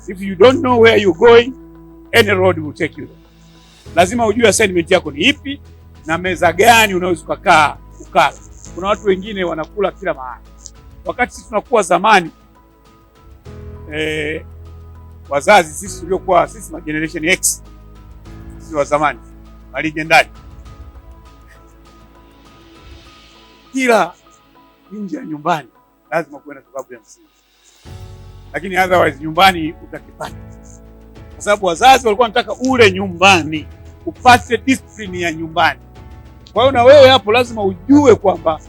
If you don't know where you're going, any road will take you there. Lazima ujue assignment yako ni ipi na meza gani unaweza kukaa ukala. Kuna watu wengine wanakula kila mahali. Wakati sisi tunakuwa zamani, wazazi sisi tuliokuwa sisi generation X, sisi wa zamani, maligendari, kila nje ya nyumbani lazima kuwe na sababu ya msingi, lakini otherwise nyumbani utakipata, kwa sababu wazazi walikuwa wanataka ule nyumbani, upate discipline ya nyumbani. Kwa hiyo na wewe hapo lazima ujue kwamba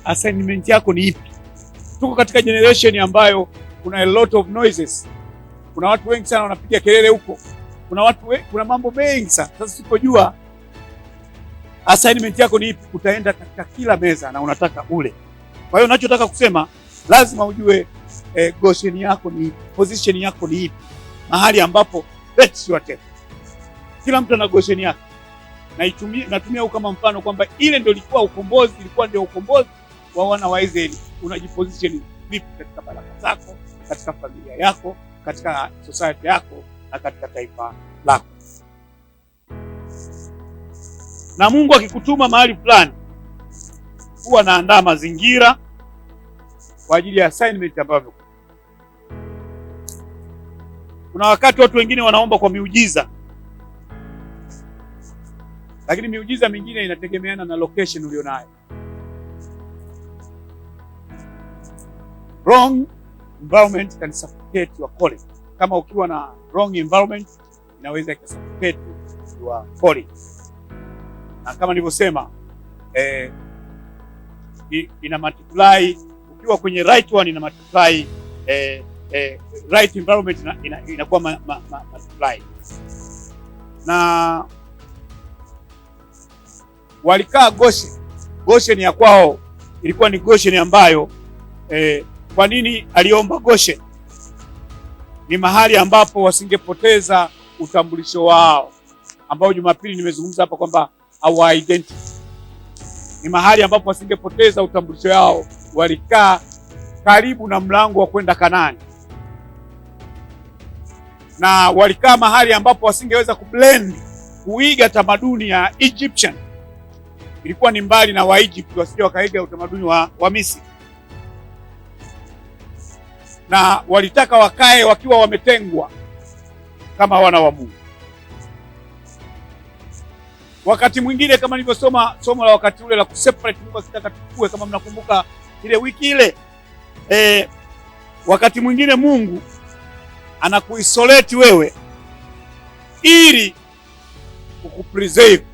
assignment yako ni ipi. Tuko katika generation ambayo kuna a lot of noises. Kuna watu wengi sana wanapiga kelele huko. Kuna mambo mengi sana. Sasa usipojua assignment yako ni ipi, utaenda katika kila meza na unataka ule. Kwa hiyo ninachotaka kusema, lazima ujue Goshen yako ni ipi, position yako ni ipi, mahali ambapo that's your table. Kila mtu ana Goshen yake. Natumia kama mfano kwamba ile ndio ilikuwa ukombozi wa wana wa Israeli. Unajiposition vipi katika baraka zako, katika familia yako, katika society yako na katika taifa lako. Na Mungu akikutuma mahali fulani, huwa anaandaa mazingira kwa ajili ya assignment ambayo. Kuna wakati watu wengine wanaomba kwa miujiza, lakini miujiza mingine inategemeana na location ulionayo. Wrong environment can suffocate your calling. Kama ukiwa na wrong environment, inaweza ikasuffocate your calling. Na kama nilivyosema, ina multiply. Ukiwa kwenye right one ina multiply, right environment inakuwa multiply. Na walikaa Goshen. Goshen ya kwao ilikuwa ni Goshen ambayo kwa nini aliomba Goshen? Ni mahali ambapo wasingepoteza utambulisho wao, ambao Jumapili nimezungumza hapa kwamba our identity. Ni mahali ambapo wasingepoteza utambulisho wao. Walikaa karibu na mlango wa kwenda Kanaani, na walikaa mahali ambapo wasingeweza kublend, kuiga tamaduni ya Egyptian. Ilikuwa ni mbali na wa Egypt, wasije wakaiga utamaduni wa Misri. Na walitaka wakae wakiwa wametengwa kama wana wa Mungu. Wakati mwingine kama nilivyosoma somo la wakati ule la kuseparate, Mungu akitaka tukue, kama mnakumbuka ile wiki ile, wakati mwingine Mungu anakuisolate wewe ili kukupreserve,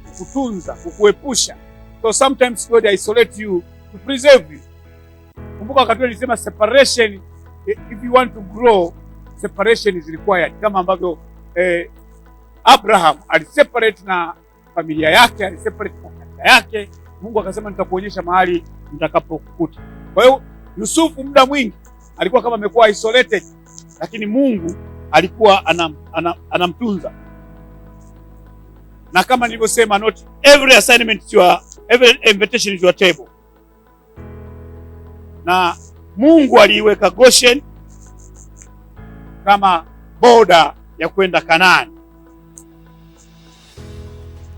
kukutunza, kukuepusha. So sometimes God isolate you to preserve you. Kumbuka wakati ule nilisema separation, if you want to grow, separation is required. Kama ambavyo Abraham aliseparate na familia yake, aliseparate na kaka yake, Mungu akasema nitakuonyesha mahali mtakapokukuta. Kwa hiyo Yusufu muda mwingi alikuwa kama amekuwa isolated, lakini Mungu alikuwa anamtunza. Na kama nilivyosema, not every assignment is every invitation is your table. Na Mungu aliiweka Goshen kama boda ya kwenda Kanaani.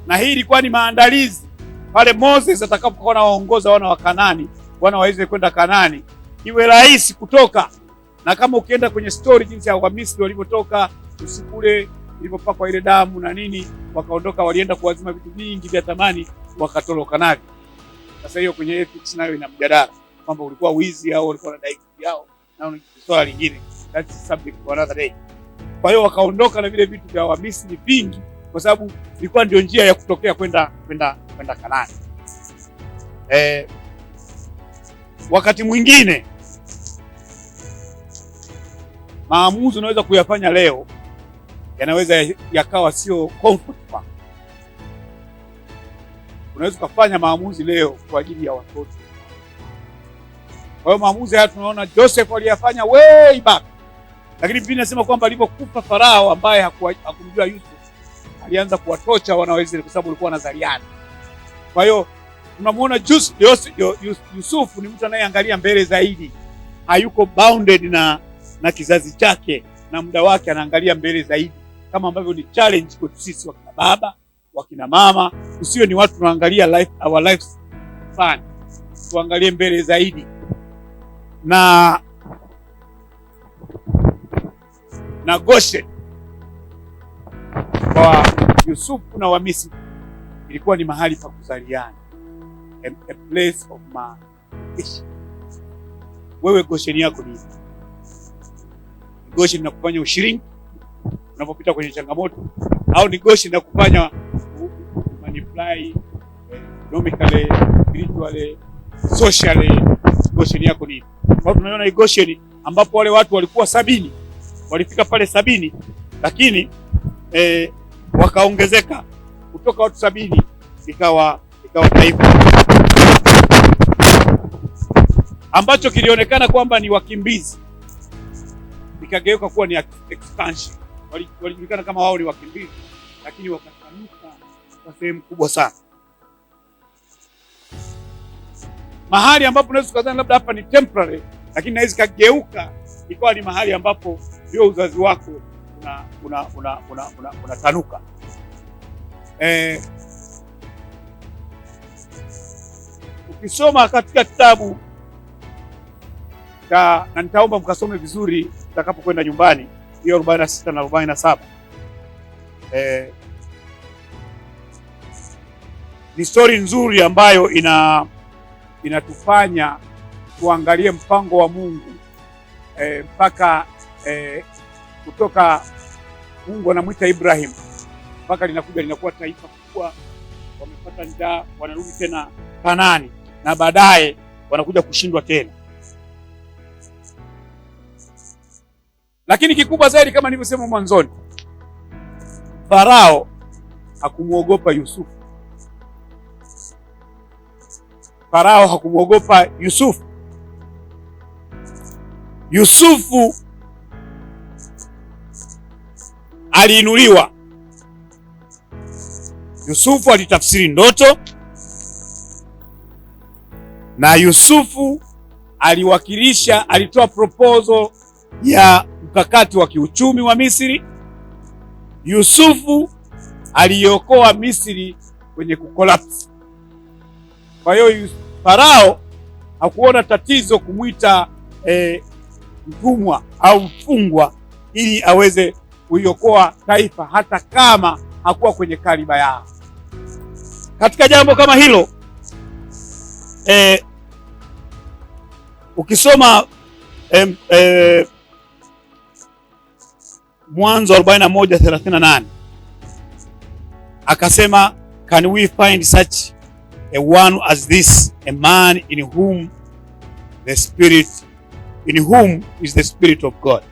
Na hii ilikuwa ni maandalizi pale Moses atakapokuwa anawaongoza wana wa Kanaani, wana wa Israeli kwenda Kanaani, iwe rahisi kutoka. Na kama ukienda kwenye story jinsi ya Wamisri walivyotoka usiku ule, ilipopakwa ile damu na nini, wakaondoka, walienda kuwazima vitu vingi vya thamani, wakatoroka navyo. Sasa hiyo kwenye ethics nayo ina mjadala kwamba ulikuwa wizi au ulikuwa unadai kitu yao, na ni swala lingine, that's subject for another day. Kwa hiyo wakaondoka na vile vitu vya Wamisri vingi, kwa sababu ilikuwa ndio njia ya kutokea kwenda Kanaani. Wakati mwingine maamuzi unaweza kuyafanya leo yanaweza yakawa sio comfortable. Unaweza kufanya maamuzi leo kwa ajili ya watoto. Kwa hiyo maamuzi haya tunaona Joseph aliyafanya way back. Lakini Biblia inasema kwamba alipokufa Farao ambaye hakumjua Yusuf, alianza kuwatocha wana wa Israeli kwa sababu walikuwa wanazaliana. Kwa hiyo tunamuona Yusuf ni mtu anayeangalia mbele zaidi. Hayuko bounded na kizazi chake, na muda wake anaangalia mbele zaidi, kama ambavyo ni challenge kwetu sisi wakina baba, wakina mama. Usiwe ni watu tunaangalia our lives fun, tuangalie mbele zaidi. Na Goshen kwa Yusufu na Wamisri ilikuwa ni mahali pa kuzaliana, a place of multiplication. Wewe Goshen yako ni Goshen inakufanya ushiriki unapopita kwenye changamoto, au ni Goshen inakufanya manipulate economically, spiritually, socially? Goshen yako ni kwa tunaona Goshen ambapo wale watu walikuwa 70, walifika pale 70, lakini wakaongezeka kutoka watu 70 ikawa taifa ambacho kilionekana kwamba ni wakimbizi, ikageuka kuwa ni expansion. Walijulikana kama wao ni wakimbizi, lakini wakatanuka kwa sehemu kubwa sana. Mahali ambapo unaweza kudhani labda hapa ni temporary, lakini naweza kageuka ikawa ni mahali ambapo ndio uzazi wako unatanuka. Ukisoma katika kitabu na nitaomba mkasome vizuri utakapokwenda nyumbani, hiyo 46 na 47, ni story nzuri ambayo inatufanya tuangalie mpango wa Mungu mpaka kutoka Mungu anamwita Ibrahim mpaka linakuwa taifa kubwa, wamepata njaa, wanarudi tena Kanaani, na baadaye wanakuja kushindwa tena. Lakini kikubwa zaidi, kama nilivyosema mwanzoni, Farao hakumuogopa Yusufu. Farao hakumuogopa Yusufu. Yusufu aliinuliwa. Yusufu alitafsiri ndoto, na Yusufu alitoa proposal ya mkakati wa kiuchumi wa Misri. Yusufu aliokoa Misri kwenye kukolapsi. Kwa hiyo Farao hakuona tatizo kumwita mtumwa au mfungwa ili aweze kuiokoa taifa, hata kama hakuwa kwenye kaliba yao. Katika jambo kama hilo, ukisoma Mwanzo 41:38 akasema, can we find such a one as this, a man in whom is the spirit of God.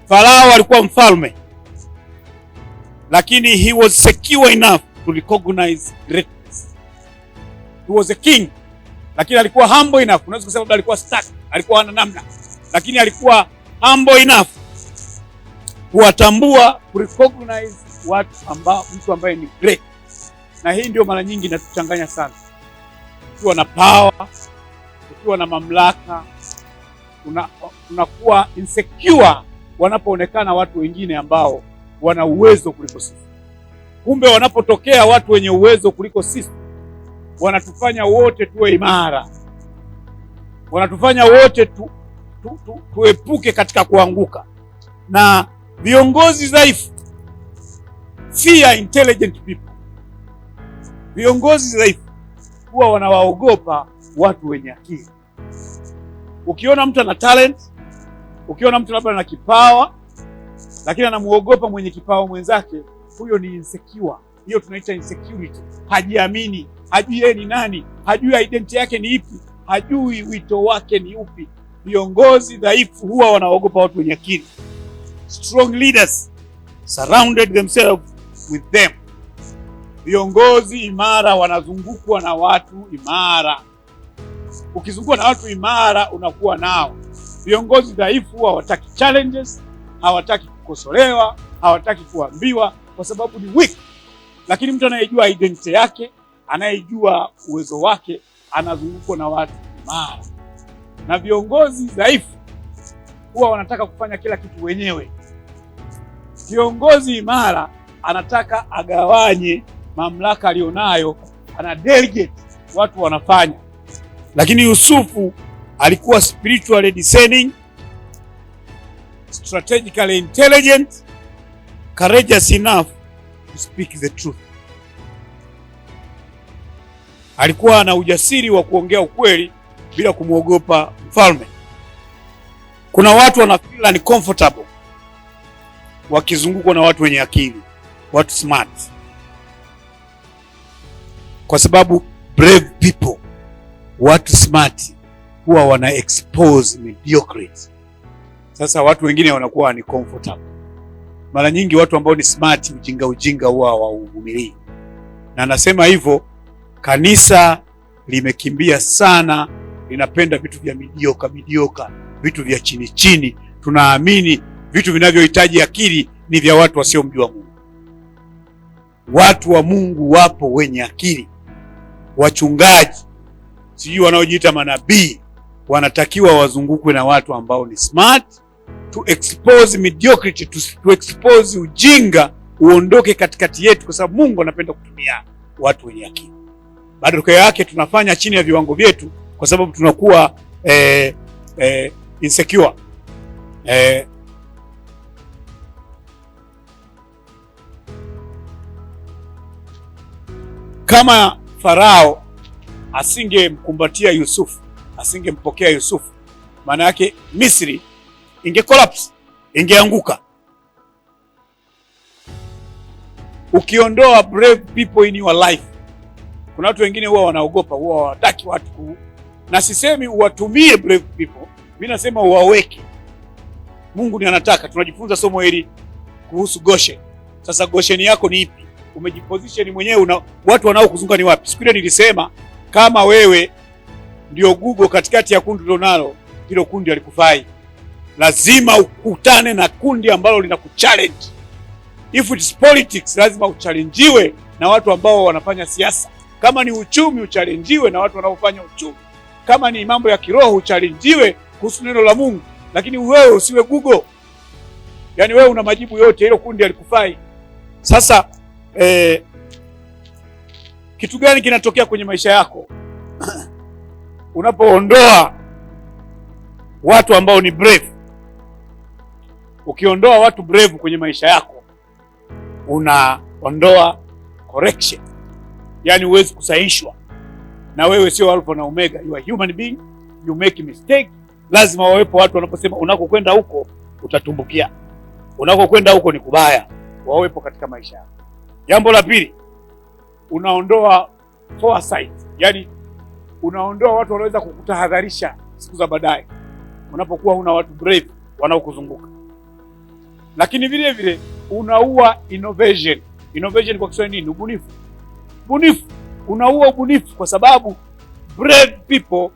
Farao alikuwa mfalme, lakini he was secure enough to recognize greatness. He was a king, lakini alikuwa humble enough. Unaweza kusema alikuwa stuck, alikuwa hana namna, lakini alikuwa humble enough kuwatambua, kurecognize mtu ambaye ni great. Na hii ndio mara nyingi inatuchanganya sana. Ukiwa na power, ukiwa na mamlaka, unakuwa insecure wanapoonekana watu wengine ambao wana uwezo kuliko sisi. Kumbe wanapotokea watu wenye uwezo kuliko sisi, wanatufanya wote tuwe imara, wanatufanya wote tuepuke katika kuanguka. Na viongozi dhaifu, fear intelligent people. Viongozi dhaifu huwa wanawaogopa watu wenye akili. Ukiona mtu ana talent, ukiona mtu labda ana kipawa, lakini anamuogopa mwenye kipawa mwenzake, huyo ni insecure. Hiyo tunaita insecurity. Hajiamini, hajui yeye ni nani, hajui identity yake ni ipi, hajui wito wake ni upi. Viongozi dhaifu huwa wanaogopa watu wenye akili. Strong leaders surrounded themselves with them. Viongozi imara wanazungukwa na watu imara. Ukizungukwa na watu imara, unakuwa nao. Viongozi dhaifu hawataki challenges, hawataki kukosolewa, hawataki kuambiwa, kwa sababu ni weak. Lakini mtu anayejua identity yake, anayejua uwezo wake, anazungukwa na watu imara. Na viongozi dhaifu huwa wanataka kufanya kila kitu wenyewe. Kiongozi imara anataka agawanye mamlaka alionayo, ana delegate, watu wanafanya. Lakini Yusufu alikuwa spiritually discerning, strategically intelligent, courageous enough to speak the truth. Alikuwa na ujasiri wa kuongea ukweli bila kumwogopa mfalme. Kuna watu wanafeel ni comfortable wakizungukwa na watu wenye akili, watu smart, kwa sababu brave people, watu smart huwa wana expose mediocrity. Sasa watu wengine wanakuwa ni comfortable. Mara nyingi watu ambao ni smart, ujinga huwa hawahumilii. Na nasema hivyo, kanisa limekimbia sana, linapenda vitu vya midioka, vitu vya chini chini. Tunaamini vitu vinavyohitaji akili ni vya watu wasiomjua Mungu. Watu wa Mungu wapo wenye akili. Wachungaji, sijui wanaojiita manabii, wanatakiwa wazungukwe na watu ambao ni smart, to expose mediocrity, to expose ujinga uondoke katikati yetu, kwa sababu Mungu anapenda kutumia watu wenye akili. Matokeo yake tunafanya chini ya viwango vyetu, kwa sababu tunakuwa insecure. Kama Farao asingemkumbatia Yusufu, asingempokea Yusufu, maana yake Misri inge collapse, ingeanguka. Ukiondoa brave people in your life, kuna watu wengine huwa wanaogopa, huwa hawataki watu, na sisemi uwatumie brave people, mimi nasema uwaweke. Mungu ni anataka. Tunajifunza somo hili kuhusu Goshen. Sasa Goshen yako ni ipi? Umejiposition mwenyewe, watu wanaokuzunguka ni wapi? Siku ile nilisema kama wewe ndio Google katikati ya kundi lonalo, hilo kundi alikufai. Lazima ukutane na kundi ambalo linakuchallenge. If it's politics, lazima uchallenjiwe na watu ambao wanafanya siasa. Kama ni uchumi, uchallenjiwe na watu wanaofanya uchumi. Kama ni mambo ya kiroho, uchallenjiwe kuhusu neno la Mungu. Lakini wewe usiwe Google. Yaani wewe una majibu yote, hilo kundi alikufai. Sasa kitu gani kinatokea kwenye maisha yako unapoondoa watu ambao ni brave? Ukiondoa watu brave kwenye maisha yako, unaondoa correction. Yaani huwezi kusahihishwa, na wewe sio alpha na omega, you are human being, you make mistake. Lazima wawepo watu wanaposema unakokwenda huko utatumbukia, unakokwenda huko ni kubaya, wawepo katika maisha yako. Jambo la pili, unaondoa foresight. Yaani unaondoa watu wanaweza kukutahadharisha siku za baadaye unapokuwa una watu brave wanaokuzunguka. Lakini vile vile unaua innovation. Innovation kwa Kiswahili ni ubunifu. Unaua ubunifu, kwa sababu brave people,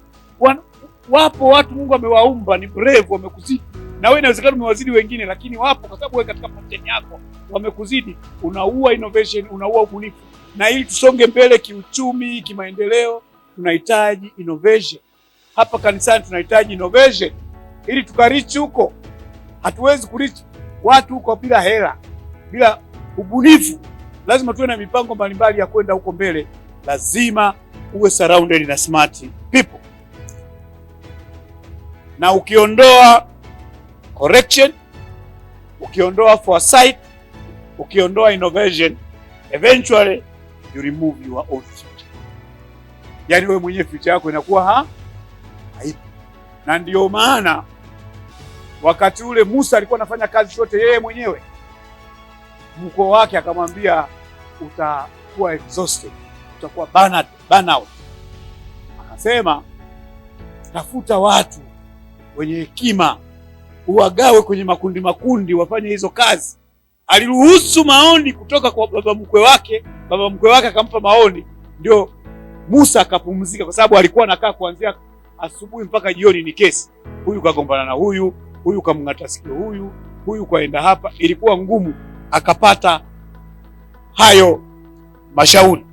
wapo watu Mungu amewaumba ni brave, wamekuzidi. Na wewe inawezekana umewazidi wengine, lakini wapo kwa sababu wewe katika pattern yako wamekuzidi. Unaua innovation, unaua ubunifu. Na ili tusonge mbele kiuchumi, kimaendeleo, tunahitaji innovation. Hapa kanisani tunahitaji innovation ili tukarichi huko. Hatuwezi kurichi watu huko bila hela, bila ubunifu. Lazima tuwe na mipango mbalimbali ya kwenda huko mbele. Lazima uwe surrounded na smart people. Na ukiondoa correction, ukiondoa foresight, ukiondoa innovation, eventually you remove your own future. Yaani wewe mwenyewe future yako inakuwa haipo. Na ndio maana wakati ule Musa alikuwa anafanya kazi zote yeye mwenyewe, mkuu wake akamwambia utakuwa exhausted, utakuwa burnout. Akasema tafuta watu wenye hekima, uwagawe kwenye makundi wafanye hizo kazi. Aliruhusu maoni kutoka kwa baba mkwe wake akampa maoni, ndio Musa akapumzika, kwa sababu alikuwa anakaa kuanzia asubuhi mpaka jioni ni kesi. Huyu kagombana na huyu kamng'ata sikio huyu kwaenda hapa. Ilikuwa ngumu, akapata hayo mashauri.